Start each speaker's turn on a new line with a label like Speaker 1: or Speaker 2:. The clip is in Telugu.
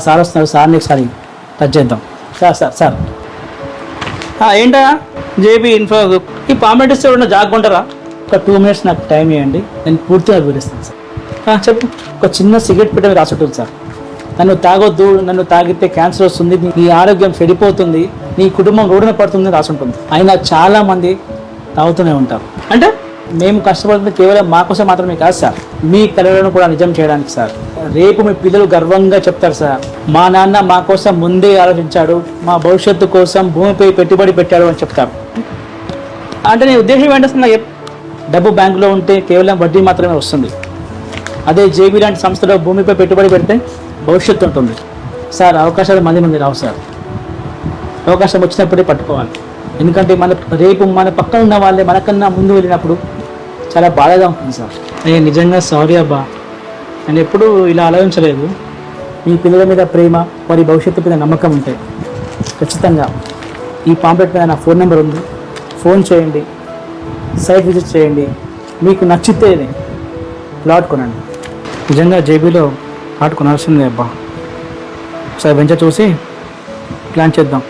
Speaker 1: సార్ వస్తున్నారు, సార్ని ఒకసారి టచ్ చేద్దాం. సార్ ఏంటా జేబీ ఇన్ఫో ఈ పాంప్లెట్ ఇస్తే ఉన్న జాగ్కుంటారా? ఒక 2 minutes నాకు టైం ఇవ్వండి, నేను పూర్తిగా వివరిస్తాను సార్. చెప్పు. ఒక చిన్న సిగరెట్ పెట్టే రాసి ఉంటుంది సార్. నన్ను తాగొద్దు, నన్ను తాగితే క్యాన్సర్ వస్తుంది, నీ ఆరోగ్యం చెడిపోతుంది, నీ కుటుంబం రోడ్డున పడుతుంది రాసి ఉంటుంది. అయినా చాలా మంది తాగుతూనే ఉంటారు. అంటే మేము కష్టపడుతుంది కేవలం మా కోసం మాత్రమే కాదు సార్, మీ కళలను కూడా నిజం చేయడానికి సార్. రేపు మీ పిల్లలు గర్వంగా చెప్తారు సార్, మా నాన్న మా కోసం ముందే ఆలోచించాడు, మా భవిష్యత్తు కోసం భూమిపై పెట్టుబడి పెట్టాడు అని చెప్తారు. అంటే నీ ఉద్దేశం ఏంటంటే డబ్బు బ్యాంకులో ఉంటే కేవలం వడ్డీ మాత్రమే వస్తుంది, అదే జేబీ లాంటి సంస్థలో భూమిపై పెట్టుబడి పెడితే భవిష్యత్తు ఉంటుంది సార్. అవకాశాలు మంది రావు సార్, అవకాశం వచ్చినప్పుడే పట్టుకోవాలి. ఎందుకంటే రేపు మన పక్కన ఉన్న వాళ్ళే మనకన్నా ముందు వెళ్ళినప్పుడు చాలా బాధగా ఉంటుంది సార్. నిజంగా సారీ అబ్బా, నేను ఎప్పుడూ ఇలా ఆలోచించలేదు. మీ పిల్లల మీద ప్రేమ, వారి భవిష్యత్తు మీద నమ్మకం ఉంటే ఖచ్చితంగా ఈ పాంప్లెట్ మీద నా ఫోన్ నెంబర్ ఉంది, ఫోన్ చేయండి, సైట్ విజిట్ చేయండి, మీకు నచ్చితేనే ప్లాట్ కొనండి. నిజంగా జేబీలో ప్లాట్ కొనాల్సిందే అబ్బా. ఒకసారి వెంచర్ చూసి ప్లాన్ చేద్దాం.